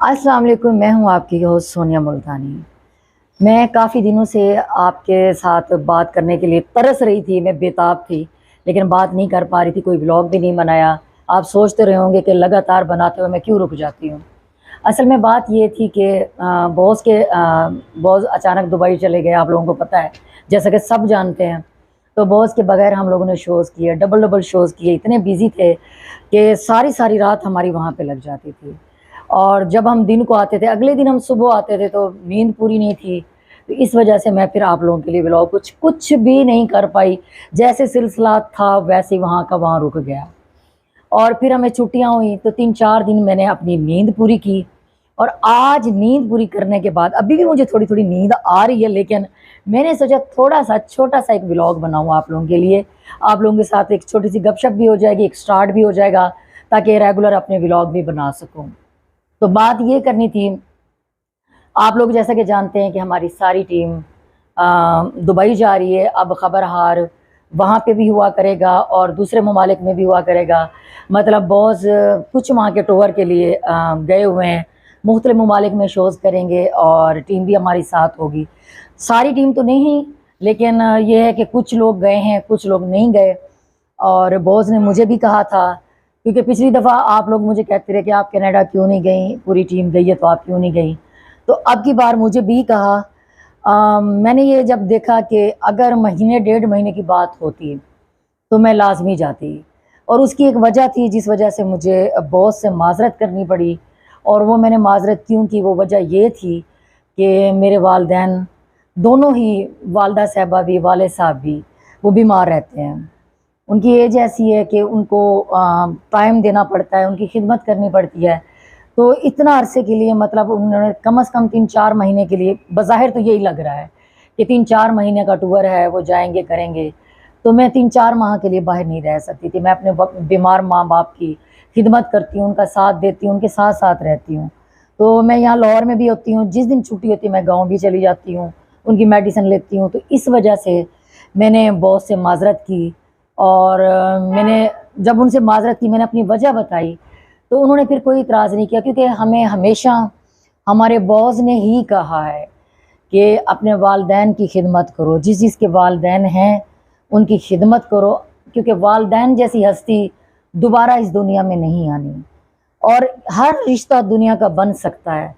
السلام علیکم، میں ہوں آپ کی ہوسٹ سونیا ملتانی۔ میں کافی دنوں سے آپ کے ساتھ بات کرنے کے لیے ترس رہی تھی، میں بےتاب تھی لیکن بات نہیں کر پا رہی تھی، کوئی ولاگ بھی نہیں بنایا۔ آپ سوچتے رہے ہوں گے کہ لگاتار بناتے ہوئے میں کیوں رک جاتی ہوں۔ اصل میں بات یہ تھی کہ باس اچانک دبئی چلے گئے، آپ لوگوں کو پتہ ہے، جیسا کہ سب جانتے ہیں۔ تو باس کے بغیر ہم لوگوں نے شوز کیے، ڈبل شوز کیے، اتنے بیزی تھے کہ ساری رات ہماری وہاں پہ لگ جاتی تھی۔ اور جب ہم دن کو آتے تھے، اگلے دن ہم صبح آتے تھے تو نیند پوری نہیں تھی، تو اس وجہ سے میں پھر آپ لوگوں کے لیے ولاگ کچھ بھی نہیں کر پائی۔ جیسے سلسلہ تھا ویسے ہی وہاں کا وہاں رک گیا۔ اور پھر ہمیں چھٹیاں ہوئیں تو 3-4 دن میں نے اپنی نیند پوری کی، اور آج نیند پوری کرنے کے بعد ابھی بھی مجھے تھوڑی نیند آ رہی ہے، لیکن میں نے سوچا تھوڑا سا چھوٹا سا ایک ولاگ بناؤں آپ لوگوں کے لیے، آپ لوگوں کے ساتھ ایک چھوٹی سی گپ شپ بھی ہو جائے گی، ایک سٹارٹ بھی ہو جائے گا، تاکہ ریگولر اپنے ولاگ بھی بنا سکوں۔ تو بات یہ کرنی تھی، آپ لوگ جیسا کہ جانتے ہیں کہ ہماری ساری ٹیم دبئی جا رہی ہے۔ اب خبرہار وہاں پہ بھی ہوا کرے گا اور دوسرے ممالک میں بھی ہوا کرے گا، مطلب بہت کچھ وہاں کے ٹور کے لیے گئے ہوئے ہیں، مختلف ممالک میں شوز کریں گے اور ٹیم بھی ہماری ساتھ ہوگی۔ ساری ٹیم تو نہیں، لیکن یہ ہے کہ کچھ لوگ گئے ہیں، کچھ لوگ نہیں گئے۔ اور باس نے مجھے بھی کہا تھا، کیونکہ پچھلی دفعہ آپ لوگ مجھے کہتے رہے کہ آپ کینیڈا کیوں نہیں گئیں، پوری ٹیم گئی ہے تو آپ کیوں نہیں گئیں، تو اب کی بار مجھے بھی کہا۔ میں نے یہ جب دیکھا کہ اگر مہینے 1.5 مہینے کی بات ہوتی تو میں لازمی جاتی، اور اس کی ایک وجہ تھی جس وجہ سے مجھے باس سے معذرت کرنی پڑی۔ اور وہ میں نے معذرت کیوں کی، وہ وجہ یہ تھی کہ میرے والدین دونوں ہی، والدہ صاحبہ بھی والد صاحب بھی، وہ بیمار رہتے ہیں۔ ان کی ایج ایسی ہے کہ ان کو ٹائم دینا پڑتا ہے، ان کی خدمت کرنی پڑتی ہے، تو اتنا عرصے کے لیے مطلب انہوں نے کم از کم 3-4 مہینے کے لیے، بظاہر تو یہی لگ رہا ہے کہ 3-4 مہینے کا ٹور ہے، وہ جائیں گے کریں گے، تو میں 3-4 ماہ کے لیے باہر نہیں رہ سکتی تھی۔ میں اپنے بیمار ماں باپ کی خدمت کرتی ہوں، ان کا ساتھ دیتی ہوں، ان کے ساتھ رہتی ہوں۔ تو میں یہاں لاہور میں بھی ہوتی ہوں، جس دن چھٹی ہوتی ہے میں گاؤں بھی چلی جاتی ہوں، ان کی میڈیسن لیتی ہوں۔ تو اس وجہ سے میں نے باس سے معذرت کی، اور میں نے جب ان سے معذرت کی، میں نے اپنی وجہ بتائی، تو انہوں نے پھر کوئی اعتراض نہیں کیا، کیونکہ ہمیں ہمیشہ ہمارے باس نے ہی کہا ہے کہ اپنے والدین کی خدمت کرو، جس کے والدین ہیں ان کی خدمت کرو، کیونکہ والدین جیسی ہستی دوبارہ اس دنیا میں نہیں آنی۔ اور ہر رشتہ دنیا کا بن سکتا ہے،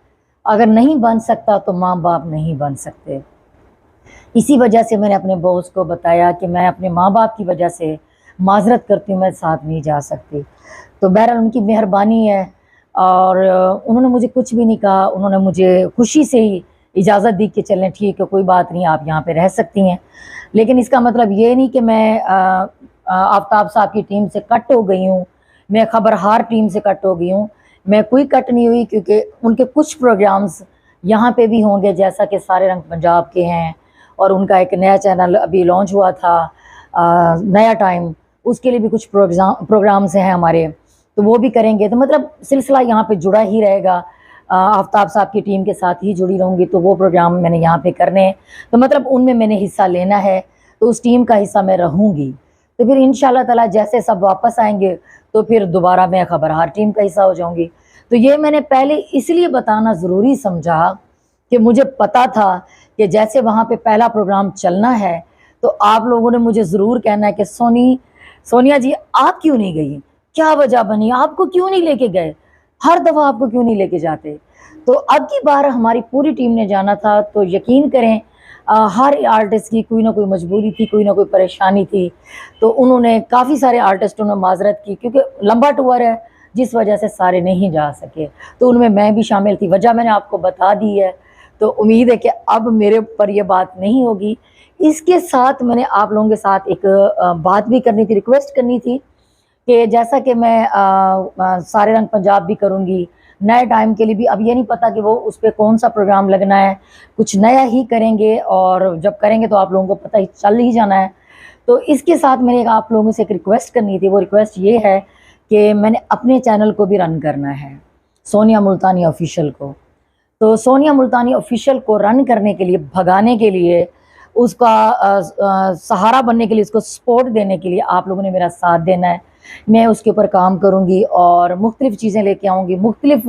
اگر نہیں بن سکتا تو ماں باپ نہیں بن سکتے۔ اسی وجہ سے میں نے اپنے باس کو بتایا کہ میں اپنے ماں باپ کی وجہ سے معذرت کرتی ہوں، میں ساتھ نہیں جا سکتی۔ تو بہرحال ان کی مہربانی ہے، اور انہوں نے مجھے کچھ بھی نہیں کہا، انہوں نے مجھے خوشی سے ہی اجازت دی کہ چلیں ٹھیک ہے، کوئی بات نہیں، آپ یہاں پہ رہ سکتی ہیں۔ لیکن اس کا مطلب یہ نہیں کہ میں آفتاب صاحب کی ٹیم سے کٹ ہو گئی ہوں، میں خبرہار ٹیم سے کٹ ہو گئی ہوں، میں کوئی کٹ نہیں ہوئی، کیونکہ ان کے کچھ پروگرامز یہاں پہ بھی ہوں گے، جیسا کہ سارے رنگ پنجاب کے ہیں، اور ان کا ایک نیا چینل ابھی لانچ ہوا تھا، نیا ٹائم، اس کے لیے بھی کچھ پروگرامز ہیں ہمارے، تو وہ بھی کریں گے۔ تو مطلب سلسلہ یہاں پہ جڑا ہی رہے گا، آفتاب صاحب کی ٹیم کے ساتھ ہی جڑی رہوں گی، تو وہ پروگرام میں نے یہاں پہ کرنے ہیں، تو مطلب ان میں نے حصہ لینا ہے، تو اس ٹیم کا حصہ میں رہوں گی۔ تو پھر انشاءاللہ تعالیٰ جیسے سب واپس آئیں گے تو پھر دوبارہ میں خبرہار ٹیم کا حصہ ہو جاؤں گی۔ تو یہ میں نے پہلے اس لیے بتانا ضروری سمجھا کہ مجھے پتا تھا کہ جیسے وہاں پہ پہلا پروگرام چلنا ہے، تو آپ لوگوں نے مجھے ضرور کہنا ہے کہ سونیا جی آپ کیوں نہیں گئی، کیا وجہ بنی، آپ کو کیوں نہیں لے کے گئے، ہر دفعہ آپ کو کیوں نہیں لے کے جاتے۔ تو اب کی بار ہماری پوری ٹیم نے جانا تھا، تو یقین کریں ہر آرٹسٹ کی کوئی نہ کوئی مجبوری تھی، کوئی نہ کوئی پریشانی تھی، تو انہوں نے کافی سارے آرٹسٹوں نے معذرت کی، کیونکہ لمبا ٹور ہے جس وجہ سے سارے نہیں جا سکے، تو ان میں بھی شامل تھی۔ وجہ میں نے آپ کو بتا دی ہے، تو امید ہے کہ اب میرے اوپر یہ بات نہیں ہوگی۔ اس کے ساتھ میں نے آپ لوگوں کے ساتھ ایک بات بھی کرنی تھی، ریکویسٹ کرنی تھی، کہ جیسا کہ میں سارے رنگ پنجاب بھی کروں گی، نئے ٹائم کے لیے بھی اب یہ نہیں پتا کہ وہ اس پہ کون سا پروگرام لگنا ہے، کچھ نیا ہی کریں گے، اور جب کریں گے تو آپ لوگوں کو پتہ ہی چل ہی جانا ہے۔ تو اس کے ساتھ میں نے آپ لوگوں سے ایک ریکویسٹ کرنی تھی، وہ ریکویسٹ یہ ہے کہ میں نے اپنے چینل کو بھی رن کرنا ہے، سونیا ملتانی آفیشیل کو۔ تو سونیا ملتانی آفیشیل کو رن کرنے کے لیے، بھگانے کے لیے، اس کا سہارا بننے کے لیے، اس کو سپورٹ دینے کے لیے آپ لوگوں نے میرا ساتھ دینا ہے۔ میں اس کے اوپر کام کروں گی اور مختلف چیزیں لے کے آؤں گی، مختلف